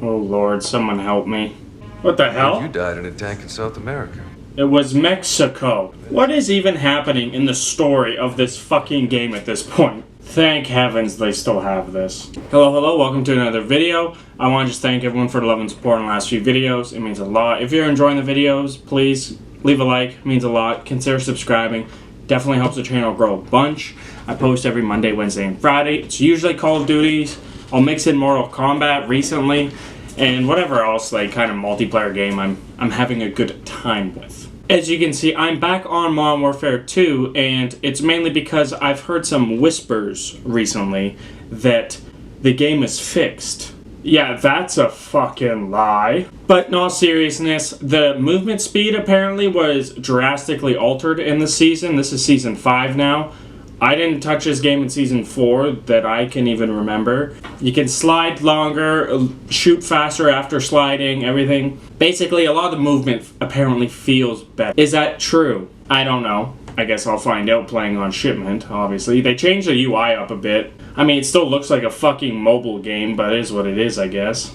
Oh Lord, someone help me. What the hell? You died in a tank in South America. It was Mexico. What is even happening in the story of this fucking game at this point? Thank heavens they still have this. Hello, welcome to another video. I want to just thank everyone for the love and support in the last few videos. It means a lot. If you're enjoying the videos, please leave a like. It means a lot. Consider subscribing. Definitely helps the channel grow a bunch. I post every Monday, Wednesday, and Friday. It's usually Call of Duties. I'll mix in Mortal Kombat recently, and whatever else like kind of multiplayer game I'm having a good time with. As you can see, I'm back on Modern Warfare 2, and it's mainly because I've heard some whispers recently that the game is fixed. Yeah, that's a fucking lie. But in all seriousness, the movement speed apparently was drastically altered in the season. This is Season 5 now. I didn't touch this game in Season 4 that I can even remember. You can slide longer, shoot faster after sliding, everything. Basically, a lot of the movement apparently feels better. Is that true? I don't know. I guess I'll find out playing on shipment, obviously. They changed the UI up a bit. I mean, it still looks like a fucking mobile game, but it is what it is, I guess.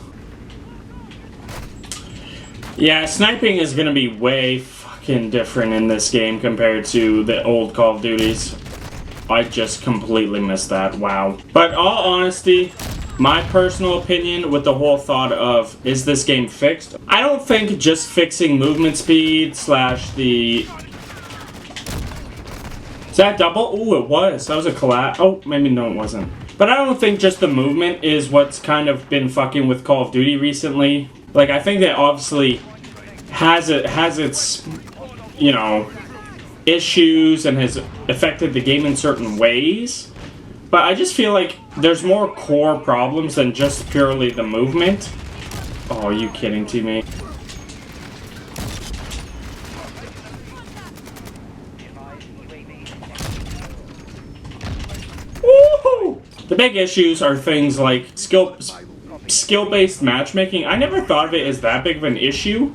Yeah, sniping is gonna be way fucking different in this game compared to the old Call of Duties. I just completely missed that. Wow. But all honesty, my personal opinion with the whole thought of, is this game fixed? I don't think just fixing movement speed slash the... Is that double? Ooh, it was. That was a collab. Oh, maybe no, it wasn't. But I don't think just the movement is what's kind of been fucking with Call of Duty recently. Like, I think that obviously has its, you know, issues and has affected the game in certain ways, but I just feel like there's more core problems than just purely the movement. Oh, are you kidding to me? Woohoo! The big issues are things like skill-based matchmaking. I never thought of it as that big of an issue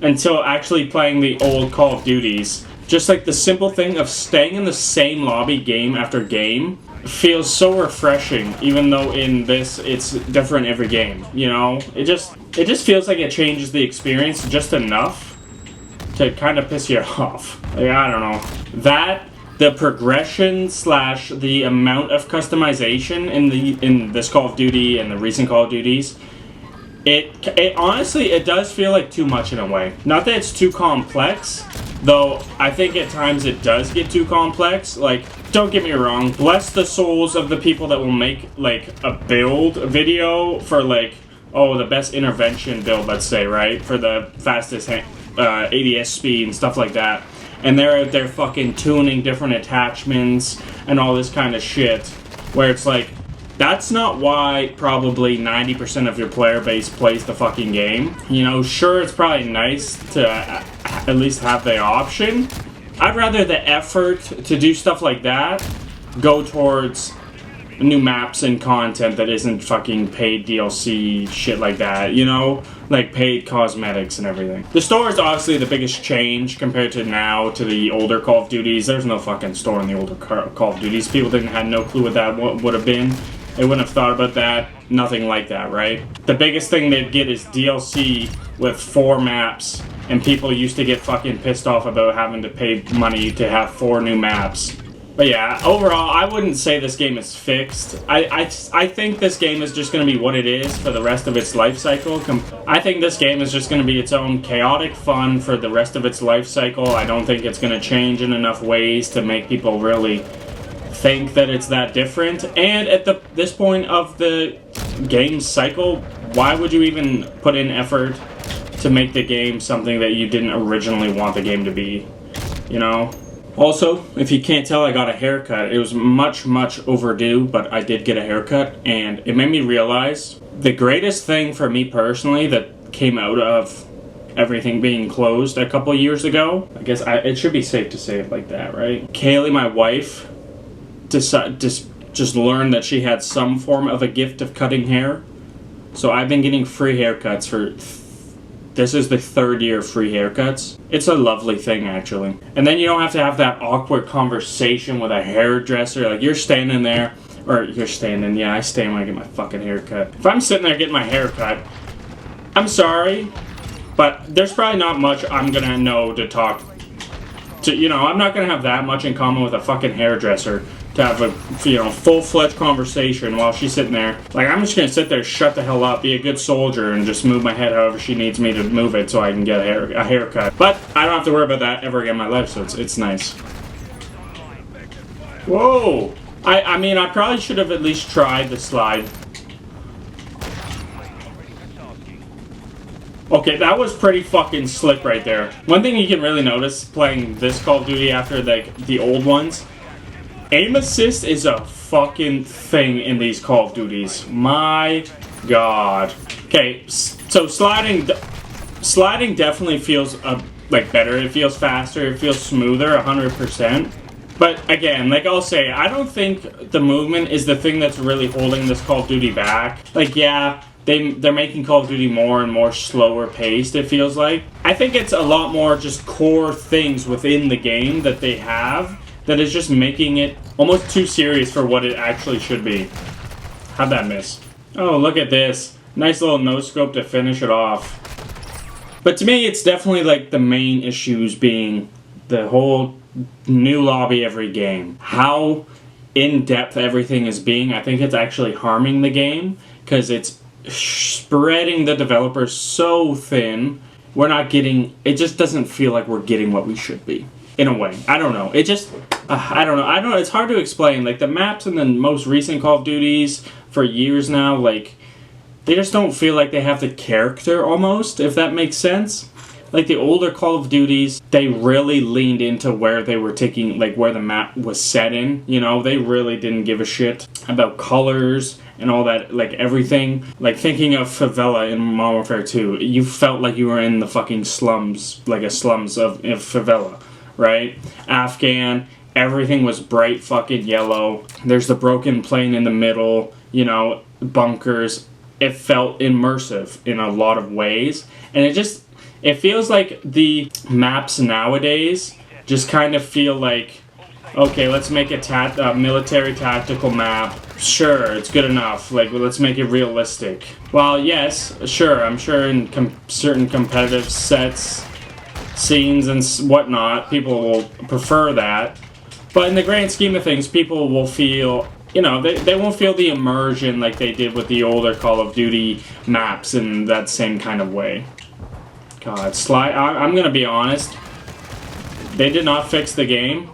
until actually playing the old Call of Duties. Just like the simple thing of staying in the same lobby game after game feels so refreshing, even though in this it's different every game, you know? It just feels like it changes the experience just enough to kind of piss you off. Like, I don't know. That, the progression slash the amount of customization in this Call of Duty and the recent Call of Duties, it honestly, it does feel like too much in a way. Not that it's too complex, though I think at times it does get too complex. Like, don't get me wrong, bless the souls of the people that will make, like, a build video for, like, oh, the best intervention build, let's say, right? For the fastest ADS speed and stuff like that. And they're out there fucking tuning different attachments and all this kind of shit, where it's like, that's not why probably 90% of your player base plays the fucking game. You know, sure, it's probably nice to at least have the option. I'd rather the effort to do stuff like that go towards new maps and content that isn't fucking paid DLC shit like that, you know? Like paid cosmetics and everything. The store is obviously the biggest change compared to now to the older Call of Duties. There's no fucking store in the older Call of Duties. People didn't have no clue what that would have been. They wouldn't have thought about that. Nothing like that, right? The biggest thing they'd get is DLC with 4 maps, and people used to get fucking pissed off about having to pay money to have 4 new maps. But yeah, overall, I wouldn't say this game is fixed. I think this game is just going to be what it is for the rest of its life cycle. I think this game is just going to be its own chaotic fun for the rest of its life cycle. I don't think it's going to change in enough ways to make people really think that it's that different. And at this point of the game's cycle, why would you even put in effort to make the game something that you didn't originally want the game to be, you know? Also, if you can't tell, I got a haircut. It was much overdue, but I did get a haircut, and it made me realize the greatest thing for me personally that came out of everything being closed a couple years ago, I guess it should be safe to say it like that, right? Kaylee, my wife, just learned that she had some form of a gift of cutting hair. So I've been getting free haircuts for... This is the 3rd year of free haircuts. It's a lovely thing, actually. And then you don't have to have that awkward conversation with a hairdresser. Like, you're standing there, or you're standing, yeah, I stand when I get my fucking haircut. If I'm sitting there getting my haircut, I'm sorry, but there's probably not much I'm gonna know to talk to, you know, I'm not gonna have that much in common with a fucking hairdresser to have a, you know, full-fledged conversation while she's sitting there. Like, I'm just gonna sit there, shut the hell up, be a good soldier, and just move my head however she needs me to move it so I can get a haircut. But I don't have to worry about that ever again in my life, so it's nice. Whoa! I mean, I probably should have at least tried the slide. Okay, that was pretty fucking slick right there. One thing you can really notice playing this Call of Duty after the old ones, aim assist is a fucking thing in these Call of Duties. My god. Okay, so sliding definitely feels like better. It feels faster. It feels smoother, 100%. But again, like I'll say, I don't think the movement is the thing that's really holding this Call of Duty back. Like, yeah, they're making Call of Duty more and more slower paced, it feels like. I think it's a lot more just core things within the game that they have that is just making it almost too serious for what it actually should be. How'd that miss? Oh, look at this. Nice little no-scope to finish it off. But to me, it's definitely like the main issues being the whole new lobby every game. How in-depth everything is being, I think it's actually harming the game because it's spreading the developers so thin. We're not getting, it just doesn't feel like we're getting what we should be. In a way. I don't know. It just, I don't know. It's hard to explain. Like, the maps in the most recent Call of Duties for years now, like, they just don't feel like they have the character almost, if that makes sense. Like, the older Call of Duties, they really leaned into where they were taking, like, where the map was set in, you know? They really didn't give a shit about colors and all that, like, everything. Like, thinking of Favela in Modern Warfare 2, you felt like you were in the fucking slums, like, a slums of Favela, right? Afghan, everything was bright fucking yellow. There's the broken plane in the middle, you know, bunkers. It felt immersive in a lot of ways, and it feels like the maps nowadays just kind of feel like, okay, let's make a military tactical map. Sure, it's good enough. Like, let's make it realistic. Well, yes, sure, I'm sure in certain competitive sets, scenes, and whatnot, people will prefer that. But in the grand scheme of things, people will feel, you know, they won't feel the immersion like they did with the older Call of Duty maps in that same kind of way. God, I'm gonna be honest. They did not fix the game,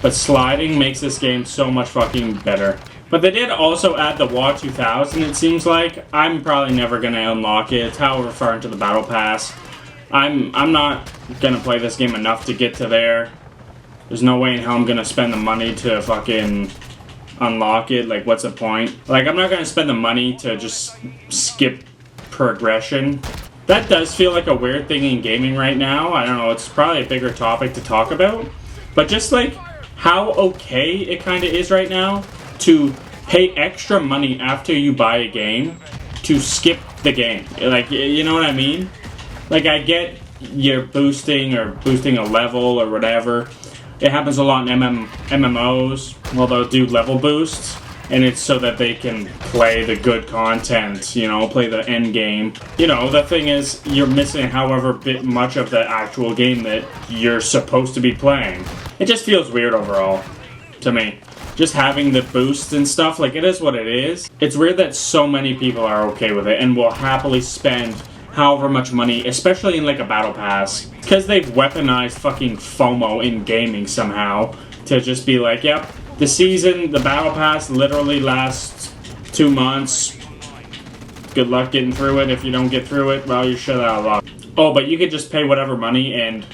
but sliding makes this game so much fucking better. But they did also add the WA 2000, it seems like. I'm probably never gonna unlock it. It's however far into the Battle Pass. I'm not gonna play this game enough to get to there. There's no way in hell I'm gonna spend the money to fucking unlock it. Like, what's the point? Like, I'm not gonna spend the money to just skip progression. That does feel like a weird thing in gaming right now. I don't know, it's probably a bigger topic to talk about. But just like how okay it kind of is right now to pay extra money after you buy a game to skip the game. Like, you know what I mean? Like, I get you're boosting a level or whatever. It happens a lot in MMOs. Well, they'll do level boosts. And it's so that they can play the good content, you know, play the end game. You know, the thing is, you're missing however bit much of the actual game that you're supposed to be playing. It just feels weird overall, to me. Just having the boosts and stuff, like, it is what it is. It's weird that so many people are okay with it and will happily spend however much money, especially in, like, a battle pass. Because they've weaponized fucking FOMO in gaming somehow to just be like, yep, the season, the battle pass literally lasts 2 months. Good luck getting through it. If you don't get through it, well, you're shut out of luck. Oh, but you could just pay whatever money and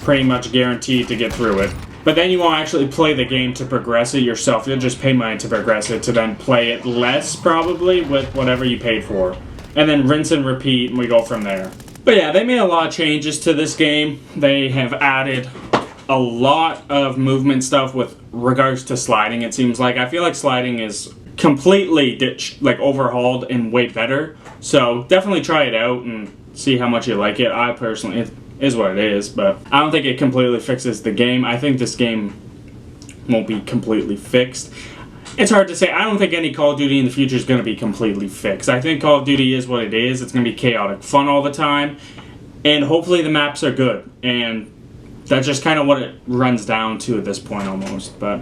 pretty much guaranteed to get through it. But then you won't actually play the game to progress it yourself. You'll just pay money to progress it, to then play it less, probably, with whatever you paid for. And then rinse and repeat, and we go from there. But yeah, they made a lot of changes to this game. They have added a lot of movement stuff with regards to sliding, it seems like. I feel like sliding is completely overhauled and way better. So definitely try it out and see how much you like it. I personally, it is what it is, but I don't think it completely fixes the game. I think this game won't be completely fixed. it's hard to say. I don't think any Call of Duty in the future is going to be completely fixed. I think Call of Duty is what it is. It's going to be chaotic fun all the time. And hopefully the maps are good. And that's just kind of what it runs down to at this point almost. But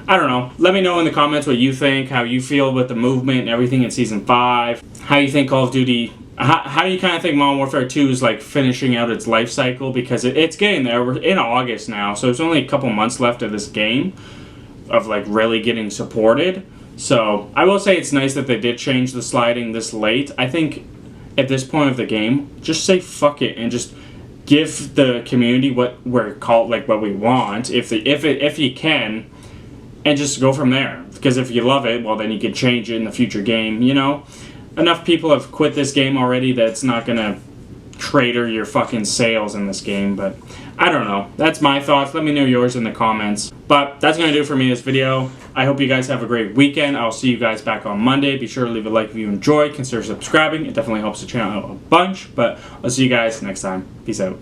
I don't know. Let me know in the comments what you think, how you feel with the movement and everything in Season 5. How you think Call of Duty... How you kind of think Modern Warfare 2 is like finishing out its life cycle, because it's getting there. We're in August now, so it's only a couple months left of this game of like really getting supported. So I will say it's nice that they did change the sliding this late. I think at this point of the game, just say fuck it and just give the community what we're called, like what we want, if you can, and just go from there. Because if you love it, well then you can change it in the future game, you know. Enough people have quit this game already that it's not gonna crater your fucking sales in this game, but I don't know. That's my thoughts. Let me know yours in the comments. But that's gonna do it for me this video. I hope you guys have a great weekend. I'll see you guys back on Monday. Be sure to leave a like if you enjoyed. Consider subscribing. It definitely helps the channel out a bunch. But I'll see you guys next time. Peace out.